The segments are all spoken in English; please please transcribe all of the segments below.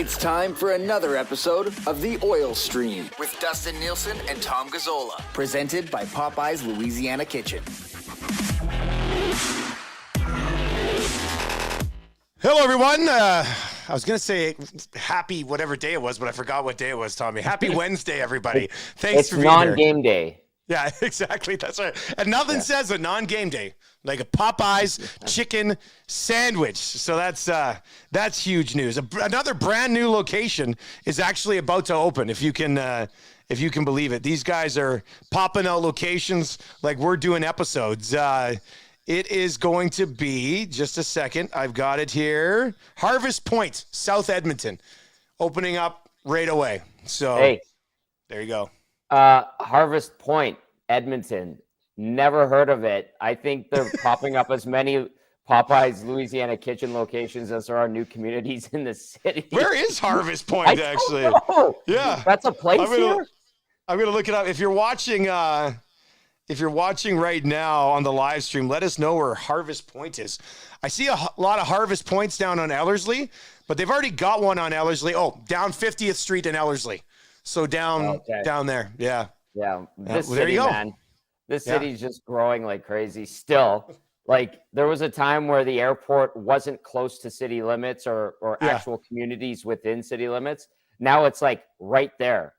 It's time for another episode of The Oil Stream with Dustin Nielsen and Tom Gazzola, presented by Popeye's Louisiana Kitchen. Hello, everyone. I was going to say happy whatever day it was, but I forgot what day it was, Tommy. Happy Wednesday, everybody. Thanks for being here. It's non-game day. Yeah, exactly. That's right. And nothing says a non-game day like a Popeye's chicken sandwich. So that's huge news. Another brand new location is actually about to open, if you can believe it. These guys are popping out locations like we're doing episodes. It is going to be, just a second, I've got it here, Harvest Point, South Edmonton, opening up right away. So hey, there you go. Harvest Point, Edmonton. Never heard of it. I think they're popping up as many Popeye's Louisiana Kitchen locations as there are new communities in the city. Where is Harvest Point, actually? Yeah. That's a place here? I'm going to look it up. If you're watching right now on the live stream, let us know where Harvest Point is. I see a lot of Harvest Points down on Ellerslie, but they've already got one on Ellerslie. Oh, down 50th Street in Ellerslie. So down there. Yeah. Yeah. This well, there city, you go. man. This city's just growing like crazy still. Like there was a time where the airport wasn't close to city limits or actual communities within city limits. Now it's like right there.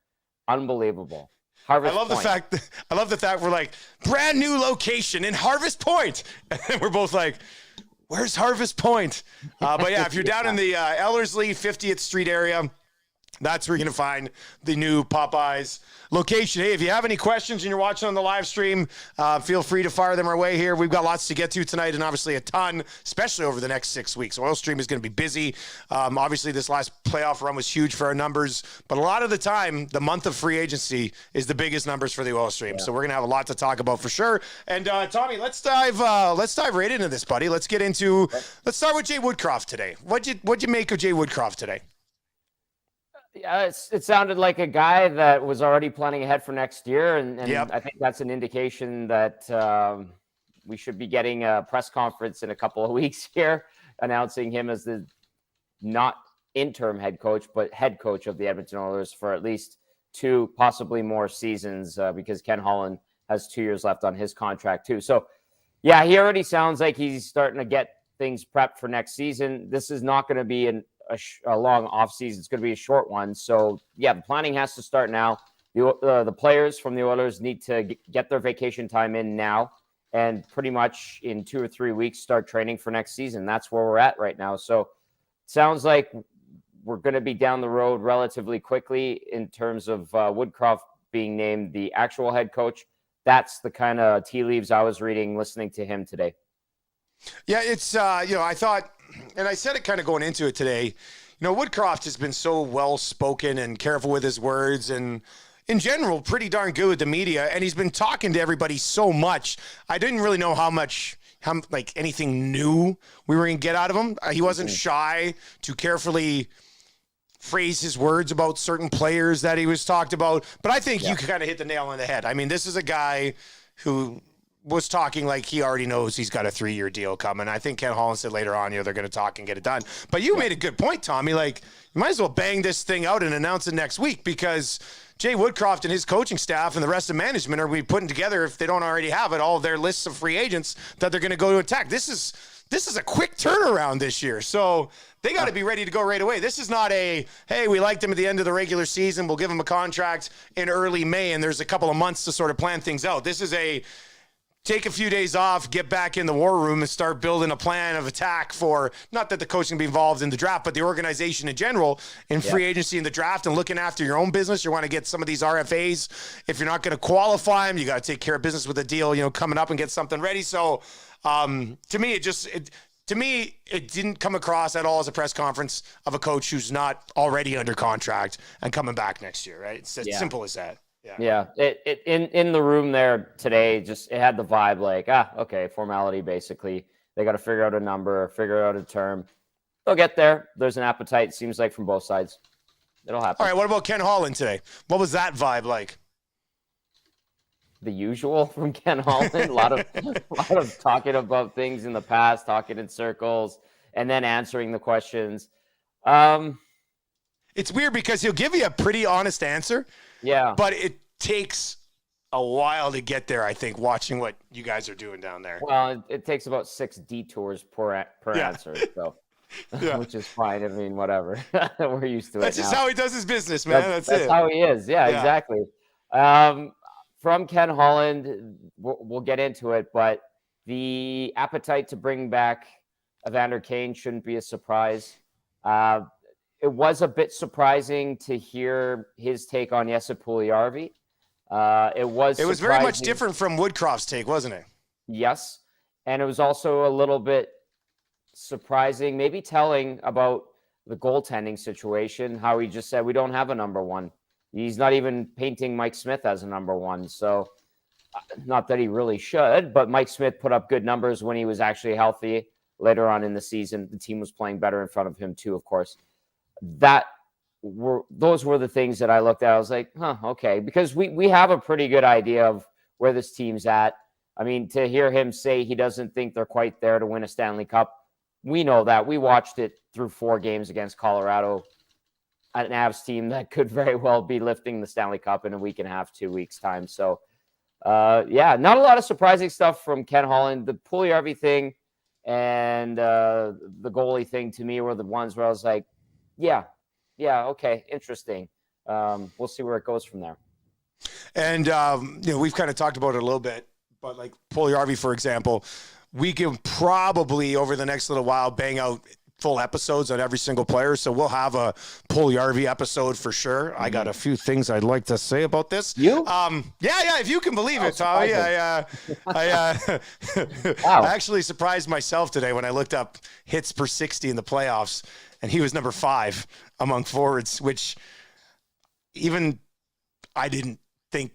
Unbelievable. Harvest I love the fact we're like brand new location in Harvest Point. And we're both like, where's Harvest Point? But yeah, if you're down in the Ellerslie 50th Street area, that's where you're going to find the new Popeye's location. Hey, if you have any questions and you're watching on the live stream, feel free to fire them our way here. We've got lots to get to tonight and obviously a ton, especially over the next 6 weeks. Oil Stream is going to be busy. Obviously, this last playoff run was huge for our numbers, but a lot of the time, the month of free agency is the biggest numbers for the Oil Stream. Yeah. So we're going to have a lot to talk about for sure. And Tommy, let's dive right into this, buddy. Let's start with Jay Woodcroft today. What'd you make of Jay Woodcroft today? Yeah, it sounded like a guy that was already planning ahead for next year, and yep. I think that's an indication that we should be getting a press conference in a couple of weeks here, announcing him as the not interim head coach, but head coach of the Edmonton Oilers for at least 2, possibly more seasons, because Ken Holland has 2 years left on his contract too. So, yeah, he already sounds like he's starting to get things prepped for next season. This is not going to be a long off season. It's going to be a short one. So yeah, the planning has to start now. The players from the Oilers need to get their vacation time in now, and pretty much in 2 or 3 weeks start training for next season. That's where we're at right now. So it sounds like we're going to be down the road relatively quickly in terms of Woodcroft being named the actual head coach. That's the kind of tea leaves I was reading, listening to him today. Yeah, it's, I thought, and I said it kind of going into it today, Woodcroft has been so well-spoken and careful with his words and in general, pretty darn good with the media. And he's been talking to everybody so much. I didn't really know how anything new we were going to get out of him. He wasn't shy to carefully phrase his words about certain players that he was talked about. But I think you kind of hit the nail on the head. I mean, this is a guy who was talking like he already knows he's got a 3-year deal coming. I think Ken Holland said later on, they're going to talk and get it done. But you made a good point, Tommy. Like, you might as well bang this thing out and announce it next week, because Jay Woodcroft and his coaching staff and the rest of management are be putting together, if they don't already have it, all their lists of free agents that they're going to go to attack. This is a quick turnaround this year. So they got to be ready to go right away. This is not hey, we liked him at the end of the regular season, we'll give him a contract in early May, and there's a couple of months to sort of plan things out. This is take a few days off, get back in the war room, and start building a plan of attack for, not that the coaching be involved in the draft, but the organization in general, in free agency in the draft, and looking after your own business. You want to get some of these RFAs. If you're not going to qualify them, you got to take care of business with a deal, coming up and get something ready. So to me, it didn't come across at all as a press conference of a coach who's not already under contract and coming back next year, right? It's as simple as that. Yeah. It in the room there today, it had the vibe like, okay, formality basically. They got to figure out a number, figure out a term. They'll get there. There's an appetite, seems like, from both sides. It'll happen. All right, what about Ken Holland today? What was that vibe like? The usual from Ken Holland. a lot of talking about things in the past, talking in circles, and then answering the questions. It's weird because he'll give you a pretty honest answer. Yeah. But it takes a while to get there, I think, watching what you guys are doing down there. Well, it takes about 6 detours per answer, so which is fine. I mean, whatever. We're used to it. That's just how he does his business, man. That's it. That's how he is. Yeah, exactly. From Ken Holland, we'll get into it, but the appetite to bring back Evander Kane shouldn't be a surprise. It was a bit surprising to hear his take on Jesse Puljujärvi. It was very much different from Woodcroft's take, wasn't it? Yes. And it was also a little bit surprising, maybe telling about the goaltending situation, how he just said, we don't have a number one. He's not even painting Mike Smith as a number one. So not that he really should, but Mike Smith put up good numbers when he was actually healthy later on in the season. The team was playing better in front of him too, of course. Those were the things that I looked at. I was like, okay, because we have a pretty good idea of where this team's at. I mean, to hear him say he doesn't think they're quite there to win a Stanley Cup, we know that. We watched it through 4 games against Colorado, an Avs team that could very well be lifting the Stanley Cup in a week and a half, 2 weeks' time. So, not a lot of surprising stuff from Ken Holland. The Puljujärvi thing and the goalie thing to me were the ones where I was like, yeah, okay, interesting. We'll see where it goes from there. And we've kind of talked about it a little bit, but like Puljujärvi, for example, we can probably over the next little while bang out full episodes on every single player. So we'll have a Puljujärvi episode for sure. Mm-hmm. I got a few things I'd like to say about this. You? Yeah, if you can believe it, Tommy. I actually surprised myself today when I looked up hits per 60 in the playoffs, and he was number 5 among forwards, which even I didn't think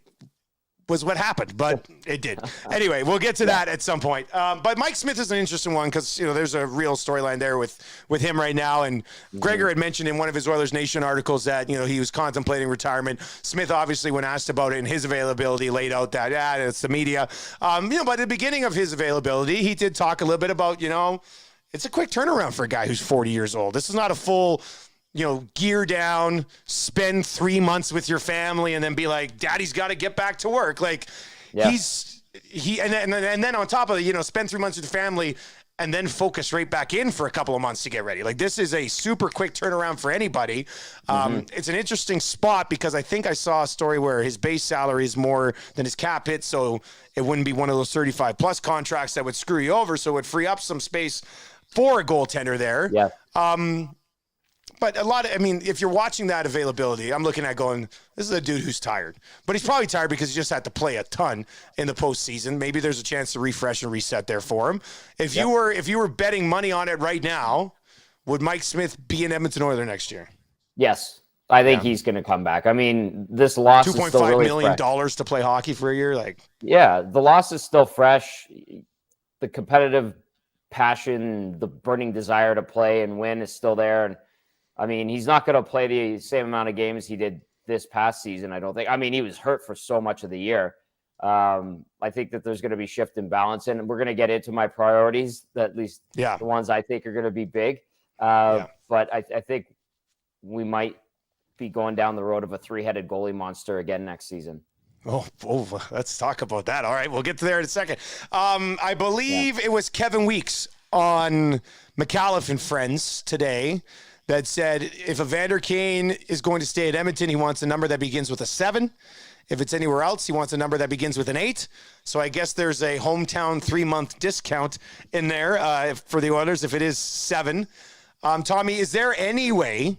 was what happened, but it did. Anyway, we'll get to that at some point. But Mike Smith is an interesting one because, there's a real storyline there with him right now. And Gregor had mentioned in one of his Oilers Nation articles that, he was contemplating retirement. Smith, obviously, when asked about it and his availability, laid out that, it's the media. But at the beginning of his availability, he did talk a little bit about, it's a quick turnaround for a guy who's 40 years old. This is not a full gear down, spend 3 months with your family, and then be like, Daddy's got to get back to work. Like, and then on top of it, spend 3 months with your family, and then focus right back in for a couple of months to get ready. Like, this is a super quick turnaround for anybody. It's an interesting spot because I think I saw a story where his base salary is more than his cap hit, so it wouldn't be one of those 35-plus contracts that would screw you over, so it would free up some space for a goaltender there. Yeah. But if you're watching that availability, I'm looking at going, this is a dude who's tired. But he's probably tired because he just had to play a ton in the postseason. Maybe there's a chance to refresh and reset there for him. If you were betting money on it right now, would Mike Smith be an Edmonton Oiler next year? Yes. I think he's going to come back. I mean, this loss is still really $2.5 million to play hockey for a year. The loss is still fresh. The competitive passion, the burning desire to play and win is still there. And I mean, he's not going to play the same amount of games he did this past season, I don't think. I mean, he was hurt for so much of the year. I think that there's going to be shift in balance, and we're going to get into my priorities, at least the ones I think are going to be big. But I think we might be going down the road of a 3-headed goalie monster again next season. Oh, let's talk about that. All right, we'll get to there in a second. I believe it was Kevin Weeks on McAuliffe and Friends today that said if Evander Kane is going to stay at Edmonton, he wants a number that begins with a 7. If it's anywhere else, he wants a number that begins with an 8. So I guess there's a hometown 3-month discount in there for the Oilers if it is 7. Tommy, is there any way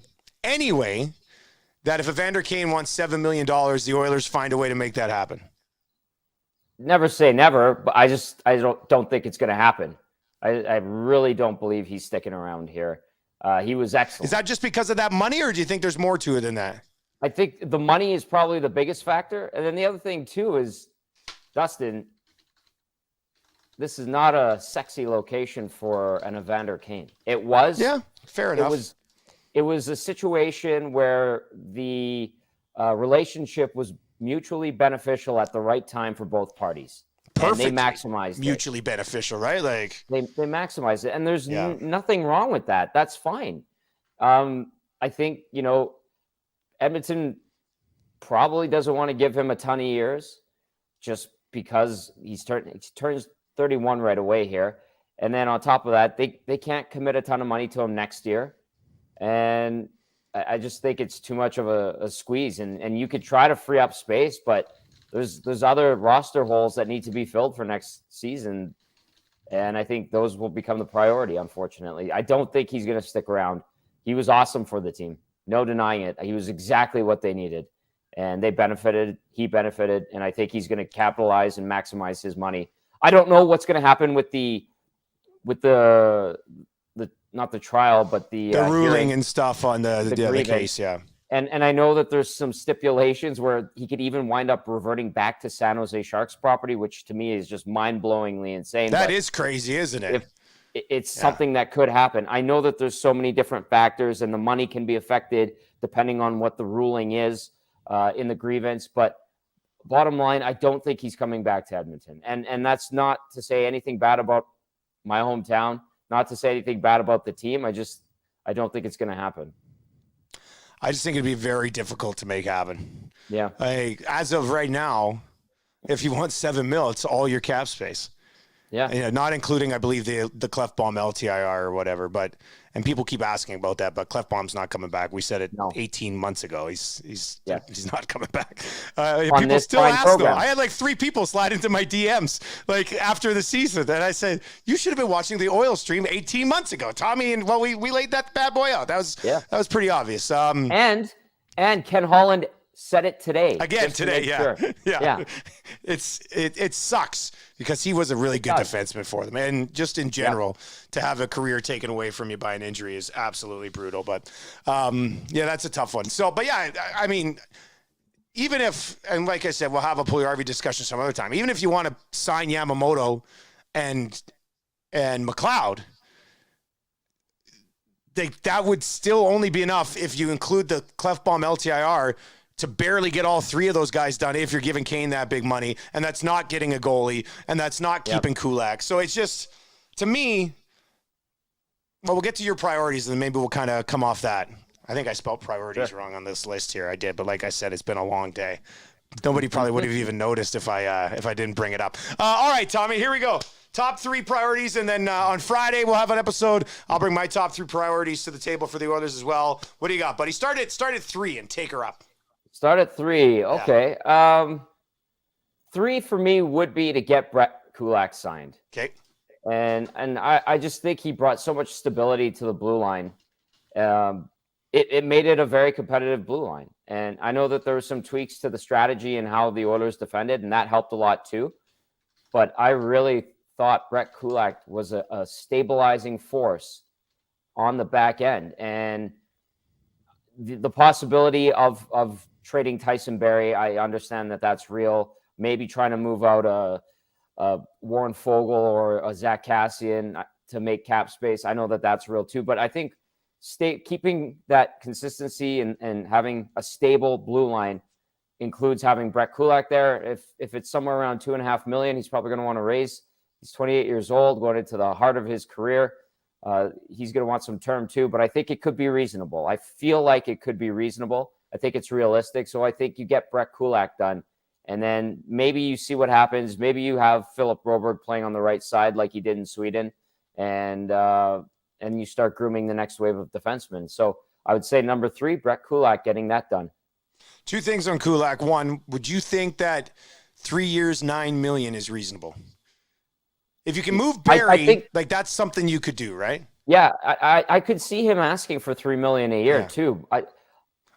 that if Evander Kane wants $7 million, the Oilers find a way to make that happen? Never say never, but I don't think it's going to happen. I really don't believe he's sticking around here. He was excellent. Is that just because of that money, or do you think there's more to it than that? I think the money is probably the biggest factor. And then the other thing, too, is, Dustin, this is not a sexy location for an Evander Kane. It was. Yeah, fair enough. It was a situation where the relationship was mutually beneficial at the right time for both parties. Perfect. And they maximized mutually beneficial, right? Like they maximized it, and there's nothing wrong with that. That's fine. I think Edmonton probably doesn't want to give him a ton of years just because he turns 31 right away here. And then on top of that, they can't commit a ton of money to him next year. And I just think it's too much of a squeeze. And you could try to free up space, but there's other roster holes that need to be filled for next season. And I think those will become the priority, unfortunately. I don't think he's going to stick around. He was awesome for the team. No denying it. He was exactly what they needed. And they benefited. He benefited. And I think he's going to capitalize and maximize his money. I don't know what's going to happen with the not the trial, but the ruling hearing, and stuff on the case. Yeah. And I know that there's some stipulations where he could even wind up reverting back to San Jose Sharks property, which to me is just mind-blowingly insane. That is crazy, isn't it? It's something that could happen. I know that there's so many different factors and the money can be affected depending on what the ruling is in the grievance. But bottom line, I don't think he's coming back to Edmonton. And that's not to say anything bad about my hometown, not to say anything bad about the team. I don't think it's going to happen. I just think it'd be very difficult to make happen. Yeah. As of right now, if you want $7 million, it's all your cap space. Yeah. Not including, I believe, the Clefbaum LTIR or whatever. And people keep asking about that, but Clefbaum's not coming back. We said it 18 months ago. He's not coming back. People still ask though. I had like 3 people slide into my DMs like after the season, and I said, "You should have been watching the Oil Stream 18 months ago, Tommy." And we laid that bad boy out. That was pretty obvious. And Ken Holland said it today. Again today, sure. yeah. It sucks because he was a really good defenseman for them, and just in general, to have a career taken away from you by an injury is absolutely brutal. But that's a tough one. So, but yeah, I mean, even if, and like I said, we'll have a Puljujarvi discussion some other time. Even if you want to sign Yamamoto and McLeod, that would still only be enough if you include the Clefbaum LTIR to barely get all 3 of those guys done if you're giving Kane that big money, and that's not getting a goalie, and that's not keeping Kulak. So it's just, to me, well, we'll get to your priorities, and then maybe we'll kind of come off that. I think I spelled priorities wrong on this list here. I did, but like I said, it's been a long day. Nobody probably would have even noticed if I didn't bring it up. All right, Tommy, here we go. Top 3 priorities, and then on Friday we'll have an episode. I'll bring my top 3 priorities to the table for the Oilers as well. What do you got, buddy? Start at 3 and take her up. Start at 3. Okay. Yeah. 3 for me would be to get Brett Kulak signed. Okay. And I just think he brought so much stability to the blue line. It made it a very competitive blue line. And I know that there were some tweaks to the strategy and how the Oilers defended, and that helped a lot too. But I really thought Brett Kulak was a stabilizing force on the back end. And the possibility of trading Tyson Barrie, I understand that that's real. Maybe trying to move out a Warren Fogle or a Zach Cassian to make cap space. I know that that's real too. But I think keeping that consistency and having a stable blue line includes having Brett Kulak there. If it's somewhere around $2.5 million, he's probably going to want to raise. He's 28 years old, going into the heart of his career. He's going to want some term too, but I think it could be reasonable. I feel like it could be reasonable. I think it's realistic. So I think you get Brett Kulak done, and then maybe you see what happens. Maybe you have Philip Broberg playing on the right side like he did in Sweden, and you start grooming the next wave of defensemen. So I would say number 3, Brett Kulak, getting that done. 2 things on Kulak. 1, would you think that 3 years, $9 million is reasonable? If you can move Barrie, I think, like that's something you could do, right? Yeah, I could see him asking for $3 million a year too.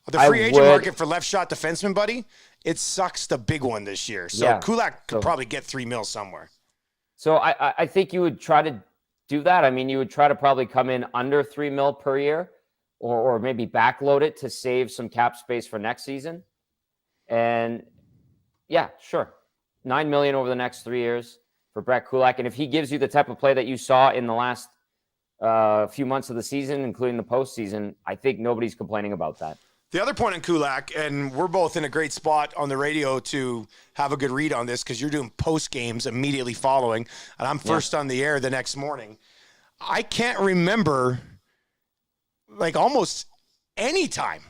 The free agent market for left shot defenseman, buddy, it sucks the big one this year. So Kulak could probably get $3 million somewhere. So I think you would try to do that. I mean, you would try to probably come in under $3 million per year, or maybe backload it to save some cap space for next season. And yeah, sure, $9 million over the next 3 years for Brett Kulak. And if he gives you the type of play that you saw in the last few months of the season, including the postseason, I think nobody's complaining about that. The other point on Kulak, and we're both in a great spot on the radio to have a good read on this because you're doing post games immediately following, and I'm first on the air the next morning. I can't remember, like almost any time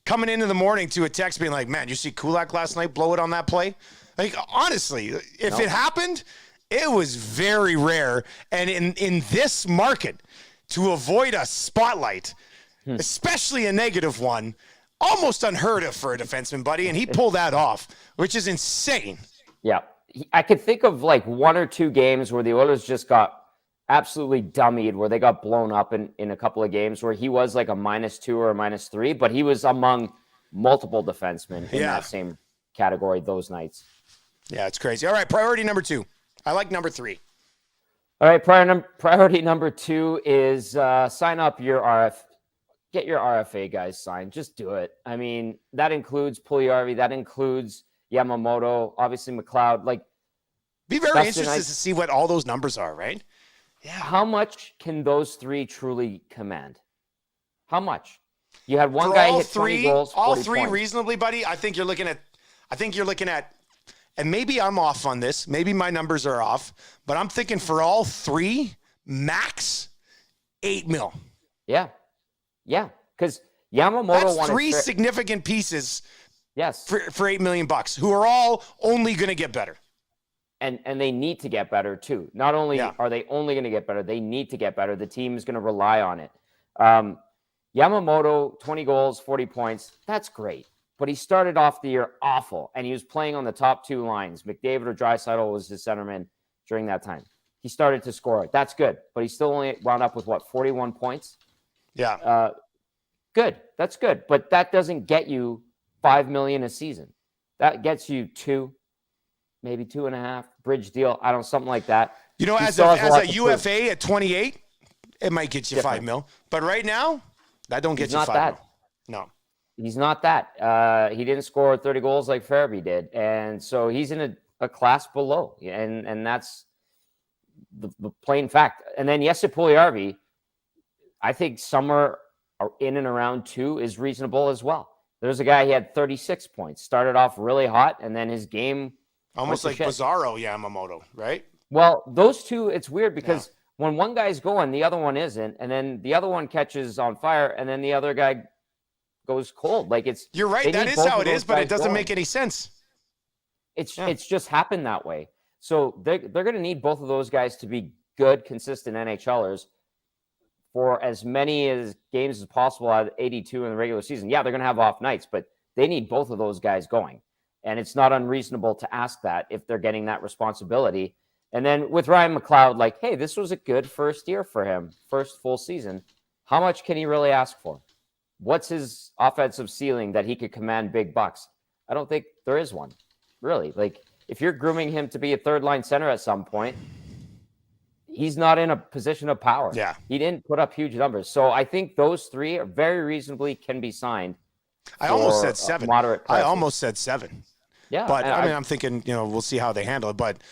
coming into the morning to a text being like, man, you see Kulak last night blow it on that play? Like, honestly, if it happened, it was very rare. And in this market, to avoid a spotlight, especially a negative one, almost unheard of for a defenseman, buddy. And he pulled that off, which is insane. Yeah. I could think of like one or two games where the Oilers just got absolutely dummied, where they got blown up in a couple of games where he was like a -2 or a -3, but he was among multiple defensemen in that same category those nights. Yeah, it's crazy. All right, priority number 2. I like number 3. All right, priority number 2 is sign up your get your RFA guys signed. Just do it. I mean, that includes Puljujarvi, that includes Yamamoto, obviously McLeod. Like, be very interested to see what all those numbers are, right? Yeah. How much can those 3 truly command? How much? You had one guy hit 20 goals, all 3 points. Reasonably, buddy. I think you're looking at, and maybe I'm off on this. Maybe my numbers are off, but I'm thinking for all 3, max $8 million. Yeah. Yeah. Because Yamamoto That's 3 significant pieces. Yes. For $8 million, who are all only going to get better. And they need to get better too. Not only are they only going to get better, they need to get better. The team is going to rely on it. Yamamoto, 20 goals, 40 points. That's great. But he started off the year awful, and he was playing on the top 2 lines. McDavid or Draisaitl was his centerman during that time. He started to score. That's good. But he still only wound up with, 41 points? Yeah. Good. That's good. But that doesn't get you $5 million a season. That gets you 2, maybe 2.5, bridge deal. I don't know, something like that. You know, as a UFA at 28, it might get you $5 million. But right now, that don't get you $5 million. No. He's not that. He didn't score 30 goals like Farabee did. And so he's in a class below. And that's the plain fact. And then Jesse Puljujarvi, I think somewhere in and around 2 is reasonable as well. There's a guy, he had 36 points, started off really hot, and then his game almost like Bizarro Yamamoto, right? Well, those 2, it's weird because when one guy's going, the other one isn't, and then the other one catches on fire, and then the other guy goes cold. Like, you're right. That is how it is, but it doesn't make any sense. It's just happened that way. So they're going to need both of those guys to be good, consistent NHLers for as many games as possible out of 82 in the regular season. Yeah, they're going to have off nights, but they need both of those guys going. And it's not unreasonable to ask that if they're getting that responsibility. And then with Ryan McLeod, like, hey, this was a good first year for him, first full season. How much can he really ask for? What's his offensive ceiling that he could command big bucks? I don't think there is one, really. Like, if you're grooming him to be a third-line center at some point, he's not in a position of power. Yeah. He didn't put up huge numbers. So I think those 3 are very reasonably can be signed. I almost said 7. Moderate pricing. I almost said 7. Yeah. But I mean, I'm thinking, we'll see how they handle it. But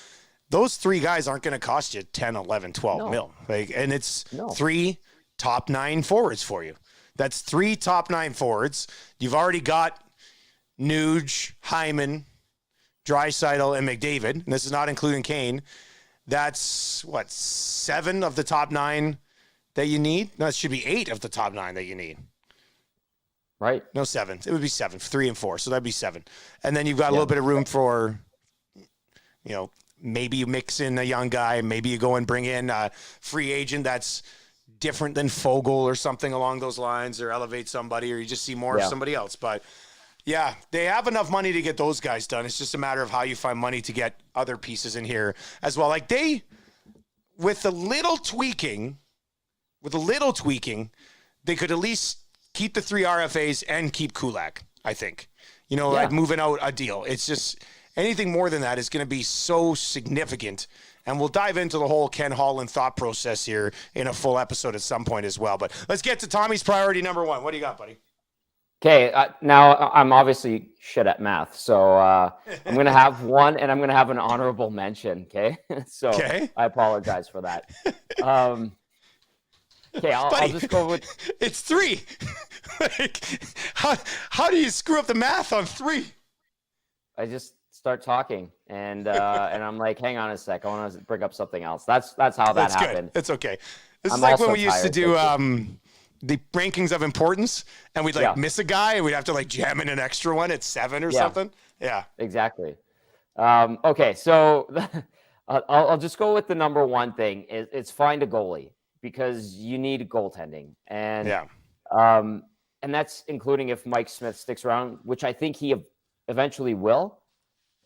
those 3 guys aren't going to cost you 10, 11, 12 mil. Like, and it's 3 top 9 forwards for you. That's 3 top 9 forwards. You've already got Nuge, Hyman, Draisaitl, and McDavid. And this is not including Kane. That's 7 of the top 9 that you need? No, it should be 8 of the top 9 that you need. Right. No, 7. It would be 7, 3 and 4. So that'd be 7. And then you've got a little bit of room for, maybe you mix in a young guy. Maybe you go and bring in a free agent that's different than Fogle or something along those lines, or elevate somebody, or you just see more of somebody else. But yeah, they have enough money to get those guys done. It's just a matter of how you find money to get other pieces in here as well. Like, with a little tweaking, they could at least keep the 3 RFAs and keep Kulak, I think. Like moving out a deal. It's just anything more than that is going to be so significant. And we'll dive into the whole Ken Holland thought process here in a full episode at some point as well. But let's get to Tommy's priority number 1. What do you got, buddy? Okay, now I'm obviously shit at math, so I'm going to have 1, and I'm going to have an honorable mention, okay? So I apologize for that. Okay, I'll just go with... It's 3. Like, how do you screw up the math on 3? I just start talking, and I'm like, hang on a sec, I want to bring up something else. That's how that happened. It's okay. This is like when we used to do the rankings of importance, and we'd miss a guy, and we'd have to jam in an extra one at 7 or something. Yeah, exactly. Okay, so I'll just go with the number one thing. It's find a goalie, because you need goaltending, and and that's including if Mike Smith sticks around, which I think he eventually will.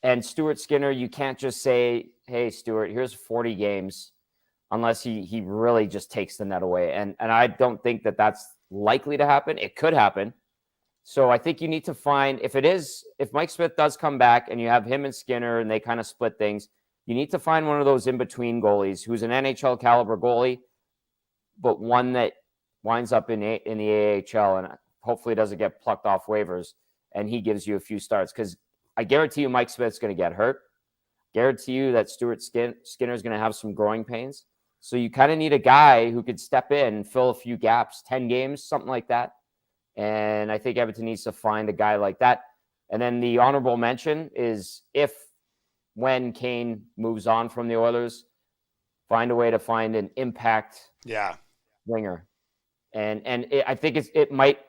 And Stuart Skinner, you can't just say, "Hey, Stuart, here's 40 games," unless he really just takes the net away. And I don't think that that's likely to happen. It could happen. So I think you need to find, if Mike Smith does come back and you have him and Skinner and they kind of split things, you need to find one of those in-between goalies who's an NHL caliber goalie, but one that winds up in the AHL and hopefully doesn't get plucked off waivers, and he gives you a few starts. Because I guarantee you Mike Smith's going to get hurt. Guarantee you that Stuart Skinner's going to have some growing pains. So you kind of need a guy who could step in and fill a few gaps, 10 games, something like that. And I think Edmonton needs to find a guy like that. And then the honorable mention is when Kane moves on from the Oilers, find a way to find an impact winger. And I think it might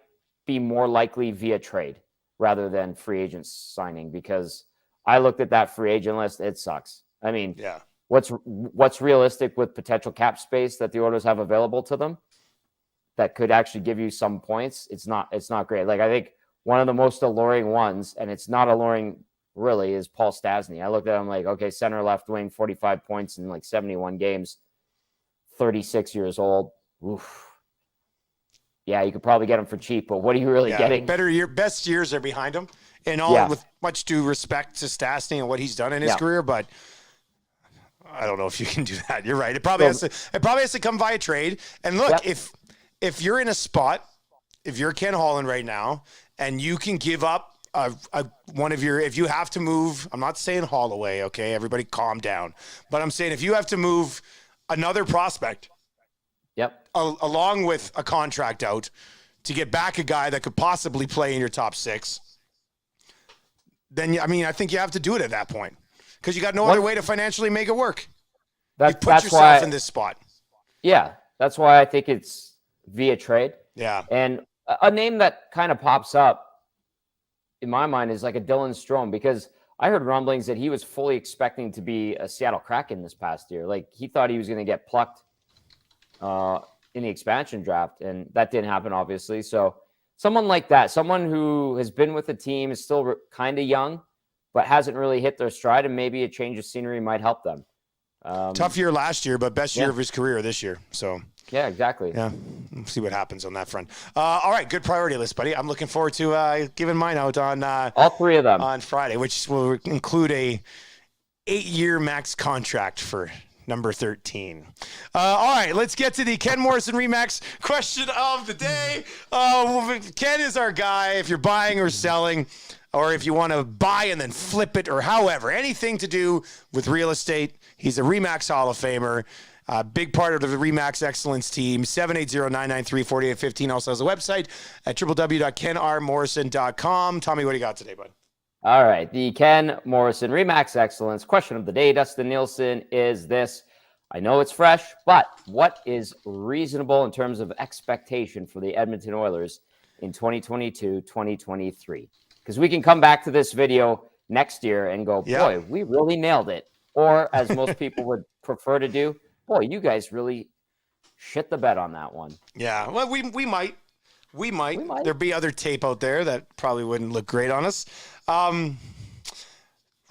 be more likely via trade rather than free agent signing, because I looked at that free agent list. It sucks. I mean, what's realistic with potential cap space that the Oilers have available to them that could actually give you some points? It's not great. I think one of the most alluring ones, and it's not alluring really, is Paul Stasny. I looked at him okay, center left wing, 45 points in 71 games, 36 years old. Oof. Yeah, you could probably get him for cheap, but what are you really getting? Best years are behind him. And all with much due respect to Stasny and what he's done in his career, but I don't know if you can do that. You're right. It probably has to come via trade. And look, if you're in a spot, if you're Ken Holland right now, and you can give up one of your, if you have to move, I'm not saying Holloway, okay, everybody calm down, but I'm saying if you have to move another prospect, along with a contract out to get back a guy that could possibly play in your top 6, then I think you have to do it at that point, because you got no other way to financially make it work. You put yourself in this spot. Yeah, that's why I think it's via trade. Yeah. And a name that kind of pops up in my mind is a Dylan Strohm, because I heard rumblings that he was fully expecting to be a Seattle Kraken this past year. He thought he was going to get plucked in the expansion draft, and that didn't happen, obviously. So someone like that, someone who has been with the team, is still kind of young, but hasn't really hit their stride, and maybe a change of scenery might help them. Tough year last year, but best year of his career this year. So yeah, exactly. Yeah, we'll see what happens on that front. All right, good priority list, buddy. I'm looking forward to giving mine out on all 3 of them on Friday, which will include a 8-year max contract for number 13. All right, let's get to the Ken Morrison Remax question of the day. Ken is our guy. If you're buying or selling, or if you want to buy and then flip it, or however, anything to do with real estate, he's a Remax Hall of Famer. Big part of the Remax Excellence team. 780-993-4815. Also has a website at www.kenrmorrison.com. Tommy, what do you got today, bud? All right. The Ken Morrison Remax Excellence question of the day, Dustin Nielsen, is this. I know it's fresh, but what is reasonable in terms of expectation for the Edmonton Oilers in 2022-2023? Because we can come back to this video next year and go, boy, we really nailed it. Or as most people would prefer to do, boy, you guys really shit the bed on that one. Yeah, well, we might. There'd be other tape out there that probably wouldn't look great on us.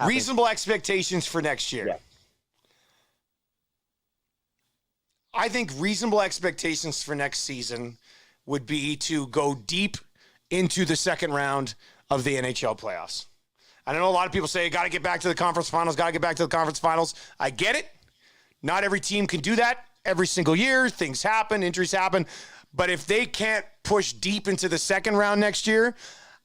Reasonable expectations for next year. Yeah. I think reasonable expectations for next season would be to go deep into the second round of the NHL playoffs. I know a lot of people say, got to get back to the conference finals. I get it. Not every team can do that every single year. Things happen, injuries happen. But if they can't push deep into the second round next year,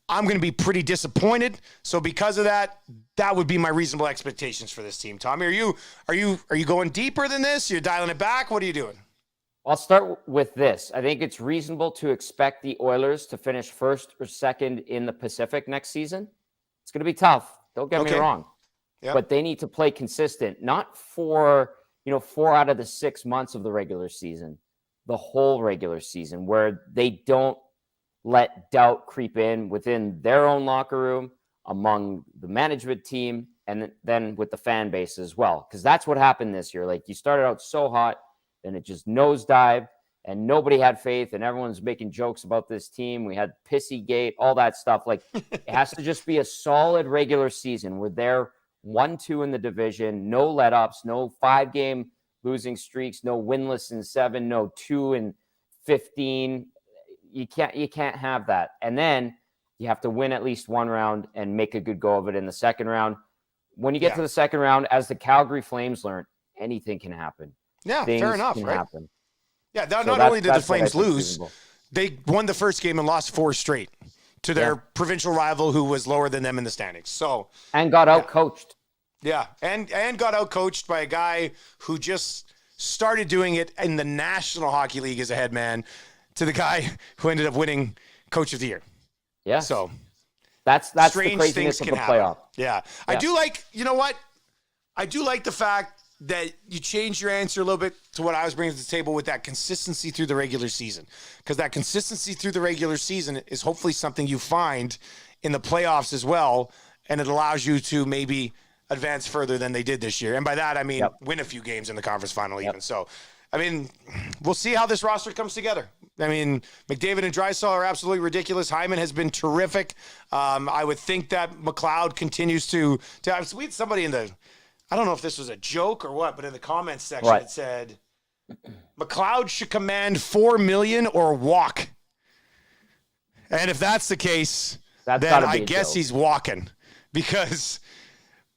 I'm going to be pretty disappointed. So because of that, that would be my reasonable expectations for this team. Tommy, are you going deeper than this? You're dialing it back? What are you doing? I'll start with this. I think it's reasonable to expect the Oilers to finish first or second in the Pacific next season. It's going to be tough. Don't get me wrong. Yep. But they need to play consistent, not for 4 out of the 6 months of the regular season, the whole regular season, where they don't let doubt creep in within their own locker room, among the management team, and then with the fan base as well. Because that's what happened this year. Like, you started out so hot, then it just nosedived, and nobody had faith, and everyone's making jokes about this team. We had Pissy Gate, all that stuff. Like, it has to just be a solid regular season where they're 1-2 in the division, no let-ups, no 5-game losing streaks, no winless in 7, no 2-15. You can't have that. And then you have to win at least one round and make a good go of it in the second round. When you get to the second round, as the Calgary Flames learned, anything can happen. Yeah, Things fair enough, can right? happen. Yeah, not only did the Flames lose, reasonable. they won the first game and lost 4 straight to their provincial rival who was lower than them in the standings. So and got out-coached. Yeah, and got out-coached by a guy who just started doing it in the National Hockey League as a head man, to the guy who ended up winning Coach of the Year. Yeah. So that's the strange craziness things of can the happen. playoff. Yeah. I do like, you know what? I do like the fact that you changed your answer a little bit to what I was bringing to the table with that consistency through the regular season. Because that consistency through the regular season is hopefully something you find in the playoffs as well, and it allows you to maybe advance further than they did this year. And by that, I mean win a few games in the conference final even. So, I mean, we'll see how this roster comes together. I mean, McDavid and Draisaitl are absolutely ridiculous. Hyman has been terrific. I would think that McLeod continues to we had somebody in the, I don't know if this was a joke or what, but in the comments section it said, McLeod should command $4 million or walk. And if that's the case, then I guess he's walking, because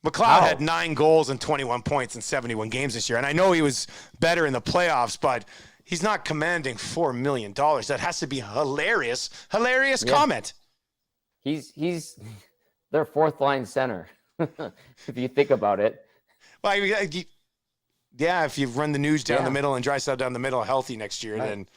McLeod had 9 goals and 21 points in 71 games this year. And I know he was better in the playoffs, but he's not commanding $4 million. That has to be hilarious. Hilarious comment. He's their fourth line center, if you think about it. Well, yeah, if you run the News down the middle and Draisaitl down the middle healthy next year, then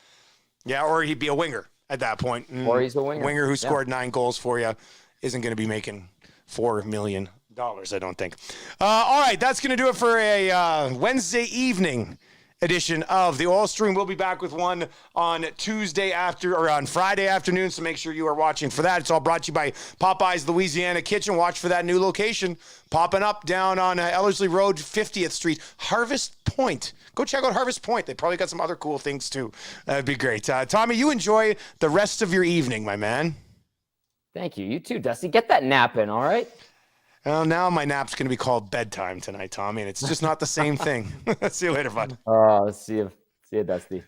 or he'd be a winger at that point. Or he's a winger. Winger who scored 9 goals for you isn't going to be making $4 million, I don't think. All right, that's going to do it for a Wednesday evening edition of the Oil Stream. We'll be back with one on Friday afternoon, so make sure you are watching for that. It's all brought to you by Popeyes Louisiana Kitchen. Watch for that new location popping up down on Ellerslie Road, 50th Street, Harvest Point. Go check out Harvest Point. They probably got some other cool things too. That'd be great. Tommy, you enjoy the rest of your evening, my man. Thank you. You too, Dusty. Get that nap in, all right? Well, now my nap's going to be called bedtime tonight, Tommy, and it's just not the same thing. See you later, bud. See you, Dusty.